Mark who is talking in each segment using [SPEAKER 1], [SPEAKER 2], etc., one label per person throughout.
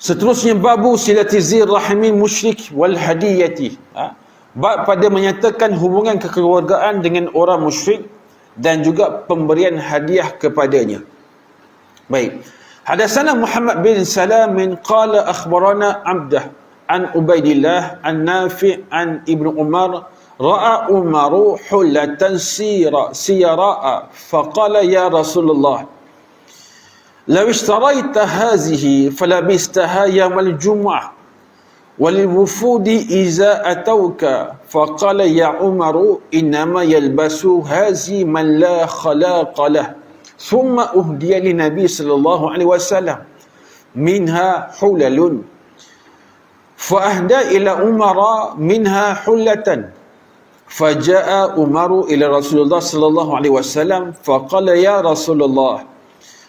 [SPEAKER 1] Seterusnya babu silatizir rahimin musyrik wal hadiyati. Bab pada menyatakan hubungan kekeluargaan dengan orang musyrik dan juga pemberian hadiah kepadanya. Baik. Hadatsana Muhammad bin Salam qala akhbarana Abdah an Ubaidillah an Nafi' an Ibnu Umar ra'a Umaru hullatan siyara'a faqala ya Rasulullah law ishtarayta hazihi falabistaha yawmal jum'ah walilwufudi iza atawka faqala ya Umaru innama yalbasu hazi man la khalaqa lah thumma uhdiya li Nabi sallallahu alaihi wasallam minha hulalun fa ahda ila Umara minha hullatan faja'a Umaru ila Rasulullah sallallahu alaihi wasallam faqala ya Rasulullah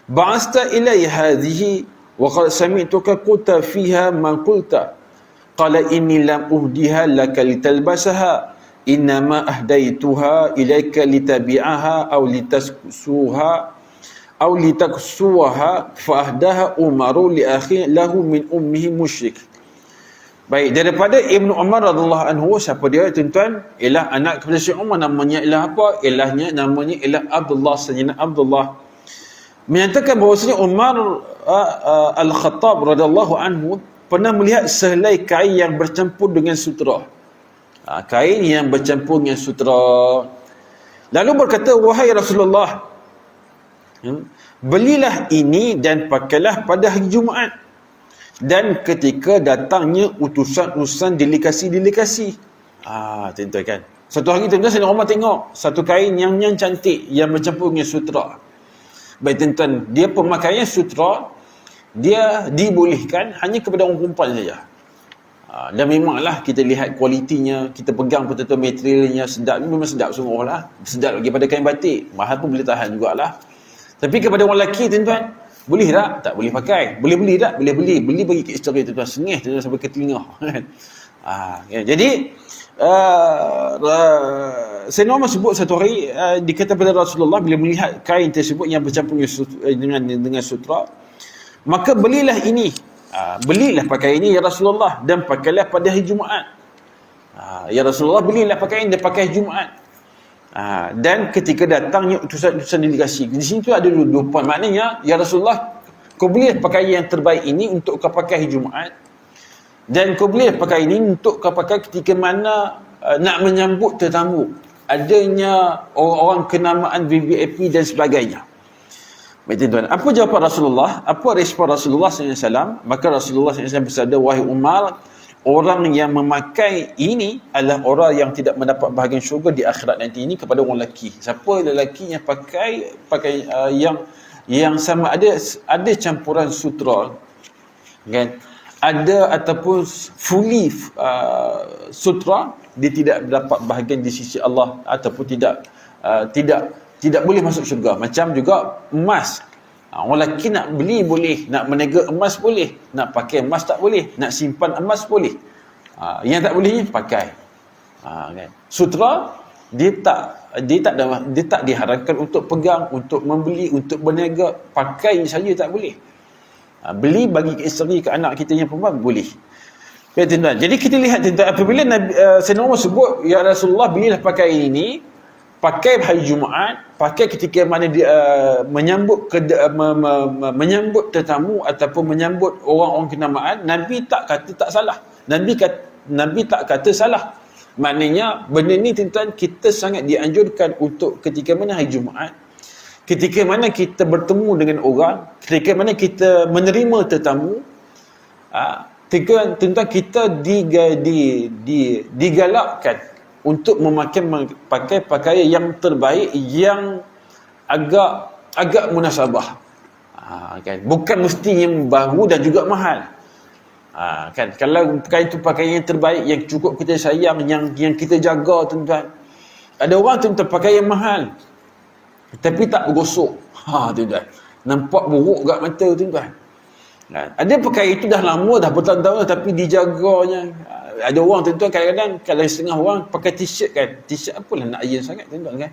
[SPEAKER 1] ba'asta ilayya hadhihi wa qad sami'tuka qulta fiha ma qulta qala inni lam uhdiha laka litalbasaha innama ahdaituha ilayka litabi'aha aw litaskusuha aw litaksuha fa ahdaha Umaru li akhi lahu min ummihi musyrik. Baik, daripada Ibnu Umar radhiyallahu anhu, siapa dia tuan-tuan? Ialah anak kepada Syekh Umar, namanya ialah apa? Namanya ialah Abdullah, Sayyidina Abdullah. Menyatakan bahawasanya Umar Al-Khattab radhiyallahu anhu pernah melihat sehelai kain yang bercampur dengan sutera. Kain yang bercampur dengan sutera. Lalu berkata, wahai Rasulullah, belilah ini dan pakailah pada hari Jumaat dan ketika datangnya utusan-utusan delegasi-delegasi. Tuan-tuan kan, satu hari tuan-tuan Sayyidina Umar tengok satu kain yang cantik yang bercampur dengan sutera. Baik tuan-tuan, dia pemakaian sutera dia dibolehkan hanya kepada orang perempuan saja. Dan memanglah kita lihat kualitinya, kita pegang betul-betul materialnya sedap, memang sedap sungguh lah, sedap lagi pada kain batik, mahal pun boleh tahan jugalah. Tapi kepada orang lelaki tuan-tuan, boleh tak? Tak boleh pakai. Boleh beli tak? Boleh beli. Beli bagi ke isteri tuan-tuan, sengih tuan-tuan sampai ke telinga. Ya, jadi Sayyidina Umar sebut satu hari dikata pada Rasulullah bila melihat kain tersebut yang bercampur dengan sutera, maka belilah ini, belilah pakaian ini ya Rasulullah dan pakailah pada hari Jumaat. Ya Rasulullah, belilah pakaian dan pakai Jumaat. Dan ketika datangnya utusan-utusan delegasi, di sini tu ada dua poin. Maknanya, ya Rasulullah, kau belilah pakaian yang terbaik ini untuk kau pakai hari Jumaat, dan kau belilah pakaian ini untuk kau pakai ketika mana nak menyambut tetamu, adanya orang-orang kenamaan VIP dan sebagainya. Baik tuan-tuan, apa jawapan Rasulullah? Apa respon Rasulullah SAW? Maka Rasulullah SAW bersabda, wahai Umar, orang yang memakai ini adalah orang yang tidak mendapat bahagian syurga di akhirat nanti. Ini kepada orang lelaki. Siapa lelaki yang pakai yang sama ada campuran sutera, kan? Ada ataupun fully sutera, dia tidak dapat bahagian di sisi Allah ataupun tidak boleh masuk syurga. Macam juga emas. Orang lelaki nak beli boleh, nak menega emas boleh, nak pakai emas tak boleh, nak simpan emas boleh. Yang tak boleh pakai. Kan? Sutera dia tak diharamkan untuk pegang, untuk membeli, untuk berniaga. Pakai saja tak boleh. Beli bagi isteri, ke anak kita yang perempuan boleh. Ya, tuan-tuan. Jadi kita lihat tuan-tuan, apabila Sayyidina Umar sebut, ya Rasulullah, belilah pakaian ini, pakai hari Jumaat, pakai ketika mana dia menyambut tetamu ataupun menyambut orang-orang kenamaan, Nabi tak kata tak salah. Nabi tak kata salah. Maknanya benda ni tuan-tuan, kita sangat dianjurkan untuk ketika mana hari Jumaat, ketika mana kita bertemu dengan orang, ketika mana kita menerima tetamu, tuan-tuan, kita digalakkan untuk pakai pakaian yang terbaik, yang agak munasabah. Kan? Bukan mesti yang baru dan juga mahal. Kan? Kalau pakaian yang terbaik, yang cukup kita sayang, yang kita jaga, tuan-tuan. Ada orang tuan-tuan pakai yang mahal, tapi tak bergosok. Tuan-tuan. Nampak buruk kat mata, tuan-tuan. Ada pakaian itu dah lama, dah bertahun-tahun, tapi dijaganya. Ada orang tuan-tuan kadang-kadang, kalau setengah orang pakai t-shirt kan, t-shirt apalah nak iron sangat tuan-tuan kan.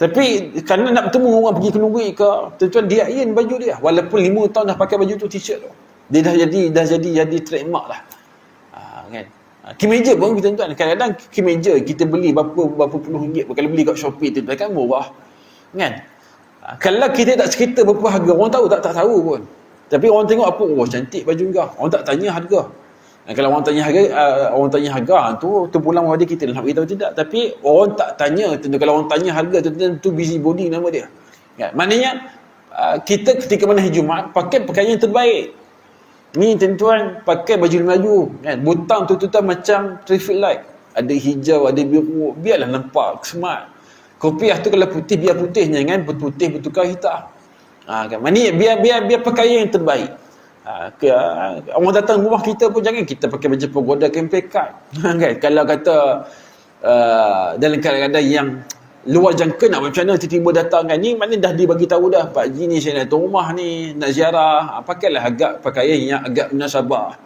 [SPEAKER 1] Tapi kerana nak bertemu orang pergi ke negeri ke, tuan-tuan dia iron baju dia, walaupun 5 tahun dah pakai baju tu, t-shirt tu. Dia dah jadi trademark lah. Kan? Kemeja pun tuan-tuan, kadang-kadang kemeja kita beli berapa puluh ringgit, kalau beli kat Shopee tuan-tuan kan murah. Kan? Kalau kita tak cerita berapa harga, orang tahu tak tahu pun. Tapi orang tengok apa, oh cantik baju kau. Orang tak tanya harga. Kalau orang tanya harga, tu pulang pada kita nak beritahu tidak. Tapi orang tak tanya, tentu kalau orang tanya harga tu busybody nama dia. Kan? Maknanya kita ketika mana hari Jumaat pakai pakaian yang terbaik. Ni tuan-tuan pakai baju Melayu kan, butang tutupan macam traffic light, ada hijau, ada biru, biarlah nampak smart. Kopiah tu kalau putih biar putihnya kan, putih bertukar hitam. Kan, maknanya biar pakaian yang terbaik. Orang datang rumah kita pun jangan kita pakai baju pagoda kempekat. Kan, kalau kata dalam kadang-kadang yang luar jangka nak macam mana tiba-tiba datang kan, ni maknanya dah dibagi tahu dah, Pak Haji ni saya nak datang rumah ni, nak ziarah, pakailah agak pakaian yang agak munasabah.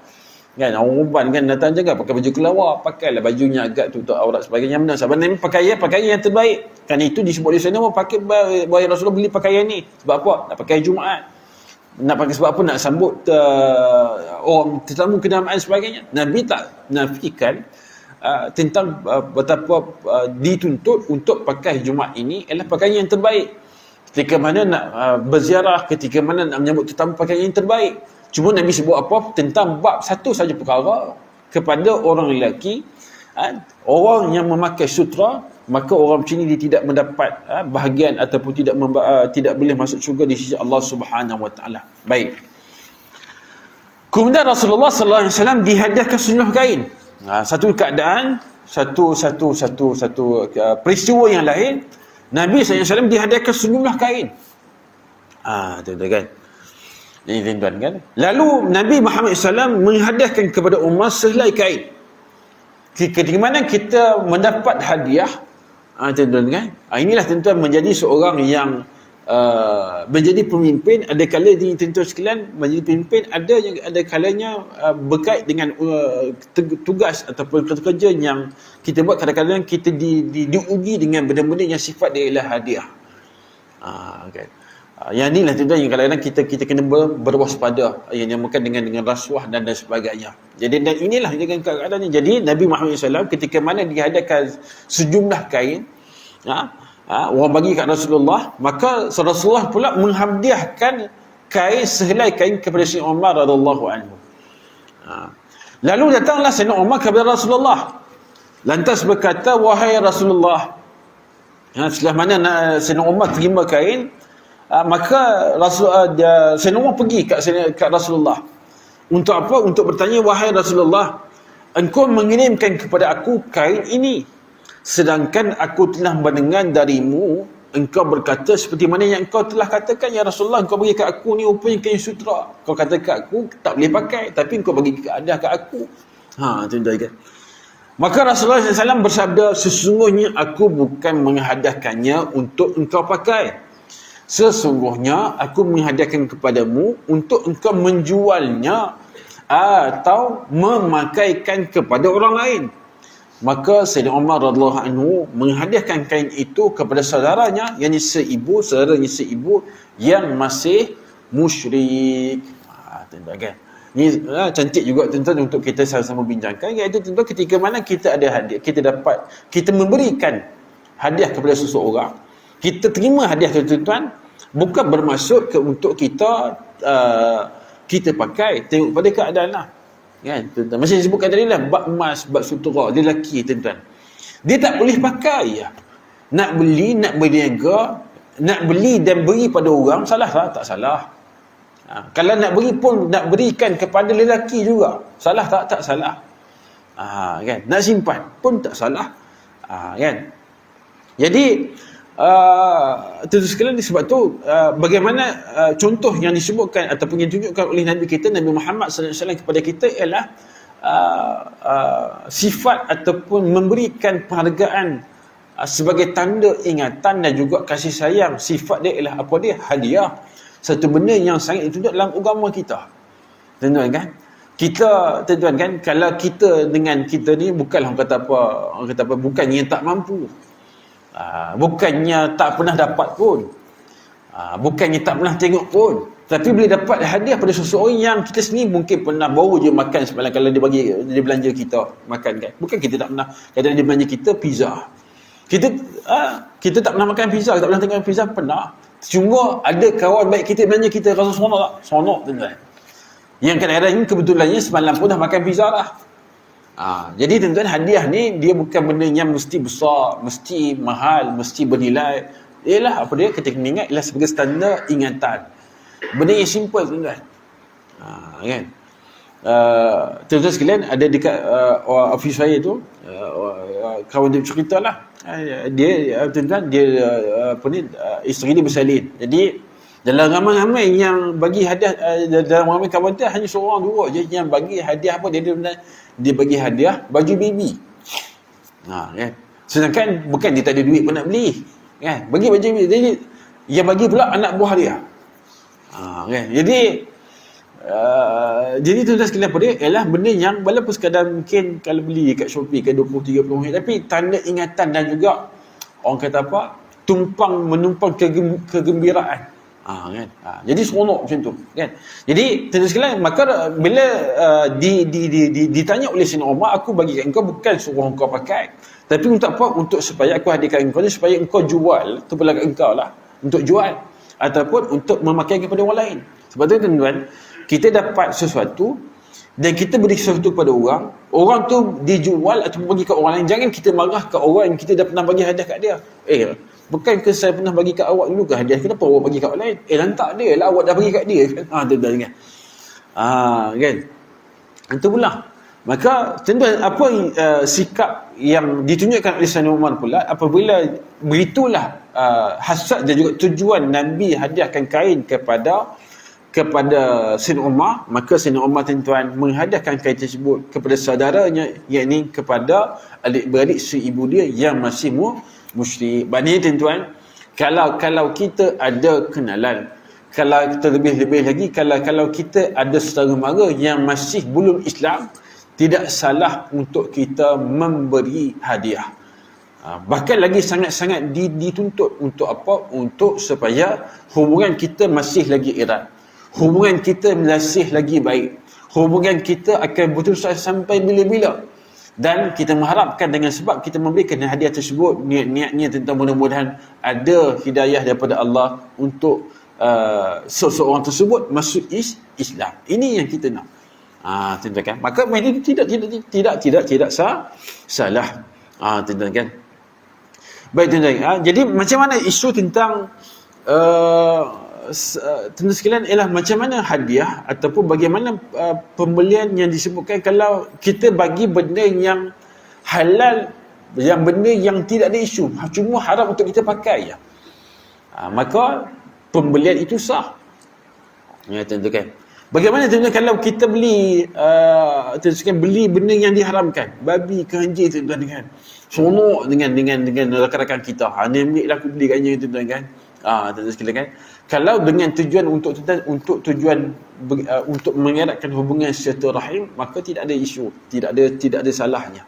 [SPEAKER 1] Kan, orang Uban kan datang jaga pakai baju kelawar, pakailah bajunya agak tutup aurat sebagainya munasabah. Ni pakaian yang terbaik. Kan itu disebut di sana pakai bahaya Rasulullah beli pakaian ni. Sebab apa? Nak pakai Jumaat. Nak pakai sebab apa? Nak sambut orang tetamu kenamaan sebagainya. Nabi tak nafikan tentang betapa dituntut untuk pakai Jumaat ini adalah pakaian yang terbaik. Ketika mana nak berziarah, ketika mana nak menyambut tetamu, pakaian yang terbaik. Cuma Nabi sebut apa? Tentang bab satu saja perkara, kepada orang lelaki, orang yang memakai sutra, maka orang macam ni dia tidak mendapat bahagian ataupun tidak boleh masuk syurga di sisi Allah Subhanahu Wa Taala. Baik. Kemudian Rasulullah sallallahu alaihi wasallam dihadiahkan sejumlah kain. Satu keadaan, satu peristiwa yang lain, Nabi SAW dihadiahkan sejumlah kain. Tuan-tuan kan. Ini tuan-tuan kan. Lalu Nabi Muhammad SAW menghadiahkan kepada Umar sehelai kain. Ketika mana kita mendapat hadiah, tuan-tuan kan. Inilah tuan-tuan menjadi seorang yang menjadi pemimpin. Ada kala ni tuan-tuan sekalian, menjadi pemimpin ada kalanya berkait dengan tugas ataupun kerja yang kita buat. Kadang-kadang kita diuji dengan benda-benda yang sifat dia ialah hadiah. Okay. Yang ni lah tuan-tuan yang kadang-kadang kita kena berwaspada, yang dinamakan dengan rasuah dan sebagainya. Jadi dan inilah dengan keadaan ni. Jadi Nabi Muhammad SAW ketika mana dihadiahkan sejumlah kain, orang bagi kat Rasulullah, maka Rasulullah pula menghadiahkan kain sehelai kain kepada Sayyidina Umar radhiyallahu anhu. Lalu datanglah Sayyidina Umar kepada Rasulullah, lantas berkata, wahai Rasulullah. Setelah mana Sayyidina Umar terima kain, maka Sayyidina Umar pergi kat Rasulullah. Untuk apa? Untuk bertanya, wahai Rasulullah, engkau mengirimkan kepada aku kain ini, sedangkan aku telah mendengar darimu engkau berkata seperti mana yang engkau telah katakan, ya Rasulullah, engkau bagi kat aku ni rupanya kain sutra. Kau kata kat aku tak boleh pakai, tapi engkau bagi hadiah kat aku. Tuan-tuan kan. Maka Rasulullah SAW bersabda, sesungguhnya aku bukan menghadiahkannya untuk engkau pakai. Sesungguhnya aku menghadiahkan kepadamu untuk engkau menjualnya atau memakaikan kepada orang lain. Maka Sayyidina Umar radhiyallahu anhu menghadiahkan kain itu kepada saudaranya, yakni saudaranya seibu yang masih musyrik. Tuan-tuan kan. Ini cantik juga tuan-tuan untuk kita sama-sama bincangkan, iaitu tuan-tuan ketika mana kita ada hadiah, kita memberikan hadiah kepada seseorang, kita terima hadiah tu tuan-tuan, bukan bermaksud untuk kita pakai, tengok pada keadaan lah. Kan, tuan-tuan. Macam disebutkan tadi lah, bab emas, bab sutra, dia lelaki tuan-tuan. Dia tak boleh pakai ya. Nak beli, nak berniaga, nak beli dan beri pada orang, salah tak? Tak salah. Kalau nak beri pun, nak berikan kepada lelaki juga, salah tak? Tak salah. Kan? Nak simpan pun tak salah. Kan? Jadi itu sekalian, sebab tu bagaimana contoh yang disebutkan ataupun yang ditunjukkan oleh Nabi kita Nabi Muhammad SAW kepada kita ialah sifat ataupun memberikan penghargaan sebagai tanda ingatan dan juga kasih sayang. Sifat dia ialah apa dia? Hadiah. Satu benda yang sangat dituntut dalam agama kita. Tuan-tuan kan? Kita, tuan-tuan kan, kalau kita dengan kita ni bukanlah orang kata apa, bukannya tak mampu. Bukannya tak pernah dapat pun, bukannya tak pernah tengok pun, Tapi boleh dapat hadiah pada seseorang yang kita sendiri mungkin pernah baru je makan semalam, kalau dia belanja kita makan kan. Bukan kita tak pernah, kadang dia belanja kita pizza. Kita tak pernah makan pizza, tak pernah tengok pizza, pernah. Cuma ada kawan baik kita belanja kita, rasa seronok tak? Seronok tuan-tuan. Yang kadang-kadang kebetulannya semalam pun dah makan pizza dah. Jadi tuan-tuan, hadiah ni dia bukan benda yang mesti besar, mesti mahal, mesti bernilai. Ialah apa dia, kita kena ingat ialah sebagai standar ingatan. Benda yang simple tuan-tuan. Kan? Tuan-tuan sekalian, ada dekat office saya tu, kawan dia cerita lah. Dia tuan-tuan, dia isteri dia bersalin. Jadi dalam ramai-ramai yang bagi hadiah, dalam ramai kawan dia hanya seorang dua je yang bagi hadiah apa, dia bagi hadiah baju baby. Kan? Sedangkan bukan dia tak ada duit pun nak beli, kan? Bagi baju baby. Jadi yang bagi pula anak buah dia. Kan? Jadi tuan-tuan sekalian, apa dia ialah benda yang walaupun sekadar mungkin kalau beli kat Shopee ke 20-30 tapi tanda ingatan dan juga orang kata apa, menumpang kegembiraan. Kan? Jadi seronok macam tu, kan? Jadi tuan-tuan sekalian, maka bila ditanya oleh Sayyidina Umar, aku bagi kat engkau bukan suruh engkau pakai, tapi untuk apa? Untuk supaya aku hadirkan engkau ni, supaya engkau jual, tu pula kat engkau lah, untuk jual ataupun untuk memakai kepada orang lain. Sebab tu tuan-tuan, kita dapat sesuatu dan kita beri sesuatu kepada orang tu dijual atau bagi kat orang lain, jangan kita marah kat orang yang kita dah pernah bagi hadiah kat dia. Bukankah saya pernah bagi kat awak dulu ke hadiah, kenapa awak bagi kat orang lain? Lantak dia lah, awak dah bagi kat dia kan. Tuan-tuan kan. Kan? Itu pula. Maka tuan-tuan, apa sikap yang ditunjukkan oleh Sayyidina Umar pula apabila begitulah hasad dan juga tujuan Nabi hadiahkan kain kepada Sayyidina Umar, maka Sayyidina Umar tuan-tuan menghadiahkan kain tersebut kepada saudaranya, yakni kepada adik-beradik si ibu dia yang masih musyrik. Maknanya tuan-tuan, kalau kita ada kenalan, kalau terlebih-lebih lagi kalau kita ada saudara mara yang masih belum Islam, tidak salah untuk kita memberi hadiah. Bahkan lagi sangat-sangat dituntut untuk apa? Untuk supaya hubungan kita masih lagi erat, hubungan kita masih lagi baik, hubungan kita akan berterusan sampai bila-bila. Dan kita mengharapkan dengan sebab kita memberikan hadiah tersebut, niatnya tentang mudah-mudahan ada hidayah daripada Allah untuk seseorang tersebut masuk Islam. Ini yang kita nak. Tuan-tuan kan? Maka ini tidak salah. Tuan-tuan kan? Baik tuan-tuan. Jadi macam mana isu tentang tuan-tuan sekalian ialah macam mana hadiah ataupun bagaimana pembelian yang disebutkan kalau kita bagi benda yang halal, yang benda yang tidak ada isu, cuma haram untuk kita pakai ya. Maka pembelian itu sah. Ya tuan-tuan kan. Bagaimana tuan-tuan kalau kita beli tuan-tuan beli benda yang diharamkan, babi ke anjing tuan-tuan kan. Seronok dengan rakan-rakan kita. Ni ambil lah aku beli kat anjing tuan-tuan kan. Tuan-tuan sekalian kan. Kalau dengan tujuan untuk mengeratkan hubungan silaturahim, maka tidak ada isu, tidak ada salahnya.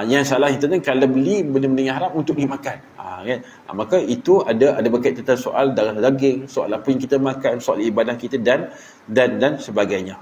[SPEAKER 1] Yang salah itu kan kalau beli benda-benda yang haram untuk dimakan. Kan? Maka itu ada berkaitan tentang soal darah daging, soal apa yang kita makan, soal ibadah kita dan sebagainya.